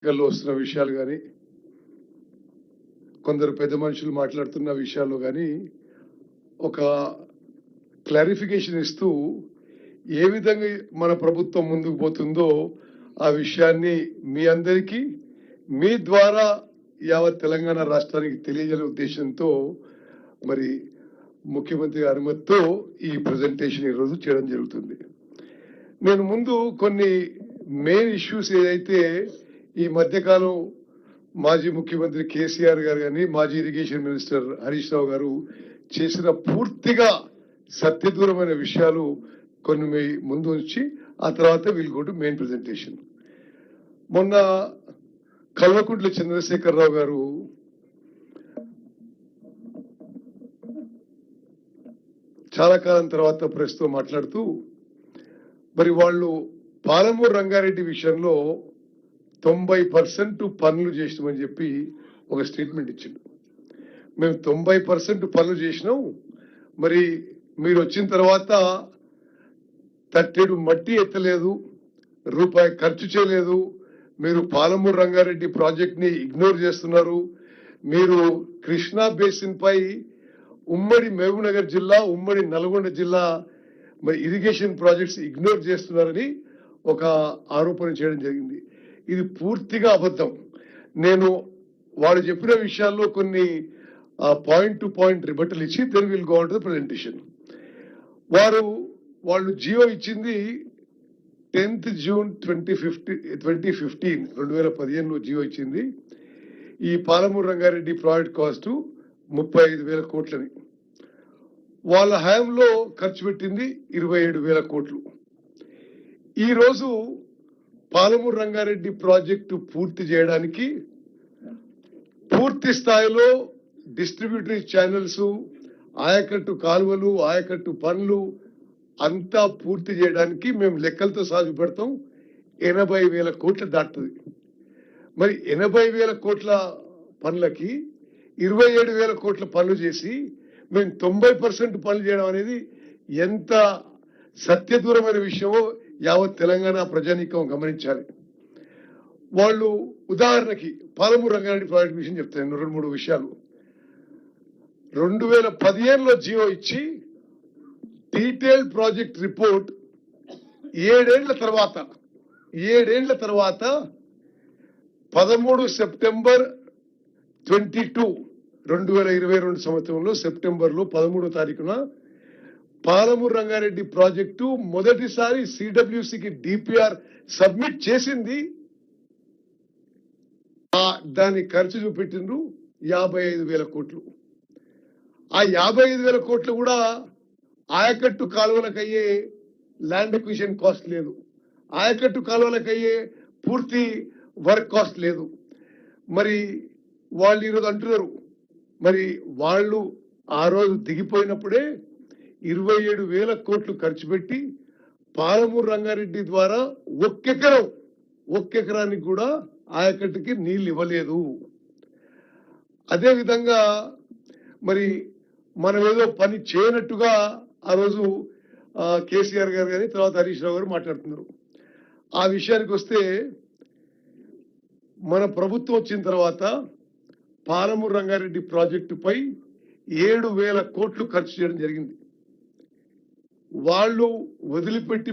ఎన్నికల్లో వస్తున్న విషయాలు కానీ కొందరు పెద్ద మనుషులు మాట్లాడుతున్న విషయాల్లో కానీ ఒక క్లారిఫికేషన్ ఇస్తూ ఏ విధంగా మన ప్రభుత్వం ముందుకు పోతుందో ఆ విషయాన్ని మీ అందరికీ మీ ద్వారా యావత్ తెలంగాణ రాష్ట్రానికి తెలియజేసే ఉద్దేశంతో మరి ముఖ్యమంత్రి అనుమతితో ఈ ప్రజెంటేషన్ ఈరోజు చేయడం జరుగుతుంది. నేను ముందు కొన్ని మెయిన్ ఇష్యూస్ ఏదైతే ఈ మధ్యకాలం మాజీ ముఖ్యమంత్రి కేసీఆర్ గారు కానీ మాజీ ఇరిగేషన్ మినిస్టర్ హరీష్ రావు గారు చేసిన పూర్తిగా సత్యదూరమైన విషయాలు కొన్ని మీ ముందు ఉంచి ఆ తర్వాత we'll go to main presentation. మొన్న కల్వకుంట్ల చంద్రశేఖరరావు గారు చాలా కాలం తర్వాత ప్రెస్ తో మాట్లాడుతూ మరి వాళ్ళు పాలమూరు రంగారెడ్డి విషయంలో 90% పనులు చేసినామని చెప్పి ఒక స్టేట్మెంట్ ఇచ్చిండు. మేము 90% పనులు చేసినాం, మరి మీరు వచ్చిన తర్వాత తట్టెడు మట్టి ఎత్తలేదు, రూపాయి ఖర్చు చేయలేదు, మీరు పాలమూరు రంగారెడ్డి ప్రాజెక్ట్ ని ఇగ్నోర్ చేస్తున్నారు, మీరు కృష్ణా బేసిన్ పై ఉమ్మడి మహబూబ్నగర్ జిల్లా ఉమ్మడి నల్గొండ జిల్లా మరి ఇరిగేషన్ ప్రాజెక్ట్స్ ఇగ్నోర్ చేస్తున్నారని ఒక ఆరోపణ చేయడం జరిగింది. ఇది పూర్తిగా అబద్ధం. నేను వాళ్ళు చెప్పిన విషయాల్లో కొన్ని పాయింట్ టు పాయింట్ రిబట్టలు ఇచ్చి then will go on to the presentation. వాళ్ళు జియో ఇచ్చింది 10th June 2015 2015లో జియో ఇచ్చింది. ఈ పాలమూరు రంగారెడ్డి ప్రాజెక్ట్ కాస్ట్ 35,000 కోట్లని. వాళ్ళ హయాంలో ఖర్చు పెట్టింది 27,000 కోట్లు. ఈ రోజు పాలమూరు రంగారెడ్డి ప్రాజెక్టు పూర్తి చేయడానికి పూర్తి స్థాయిలో డిస్ట్రిబ్యూటరీ ఛానల్స్, ఆయకట్టు కాలువలు, ఆయకట్టు పనులు అంతా పూర్తి చేయడానికి మేము లెక్కలతో సాగు పెడతాం 80,000 కోట్లు దాటుతుంది. మరి 80,000 కోట్ల పనులకి 27,000 కోట్ల పనులు చేసి మేము 90% పనులు చేయడం అనేది ఎంత సత్యదూరమైన విషయమో యావత్ తెలంగాణ ప్రజానీకం గమనించాలి. వాళ్ళు ఉదాహరణకి పాలమూరు రంగారెడ్డి ప్రాజెక్ట్ విషయం చెప్తాను. 2-3 విషయాలు. 2015లో జియో ఇచ్చి డీటెయిల్డ్ ప్రాజెక్ట్ రిపోర్ట్ 7 ఏళ్ల తర్వాత 13 సెప్టెంబర్ 2022 సంవత్సరంలో సెప్టెంబర్లో 13వ తారీఖున పాలమూరు రంగారెడ్డి ప్రాజెక్టు మొదటిసారి సిడబ్ల్యూసికి డిపిఆర్ సబ్మిట్ చేసింది. దాని ఖర్చు చూపెట్టిండ్రు 55,000 కోట్లు. ఆ 55,000 కోట్లు కూడా ఆయకట్టు కాలువలకు అయ్యే ల్యాండ్ ఎక్విజిషన్ కాస్ట్ లేదు, ఆయకట్టు కాలువలకు అయ్యే పూర్తి వర్క్ కాస్ట్ లేదు. మరి వాళ్ళు ఈరోజు అంటున్నారు, మరి వాళ్ళు ఆ రోజు దిగిపోయినప్పుడే 27,000 కోట్లు ఖర్చు పెట్టి పాలమూరు రంగారెడ్డి ద్వారా ఒక్కెకరానికి కూడా ఆయకట్టుకి నీళ్ళు ఇవ్వలేదు. అదే విధంగా మరి మనం ఏదో పని చేయనట్టుగా ఆ రోజు కేసీఆర్ గారు కానీ తర్వాత హరీష్ రావు గారు మాట్లాడుతున్నారు. ఆ విషయానికి వస్తే మన ప్రభుత్వం వచ్చిన తర్వాత పాలమూరు రంగారెడ్డి ప్రాజెక్టుపై 7,000 కోట్లు ఖర్చు చేయడం జరిగింది. వాళ్ళు వదిలిపెట్టి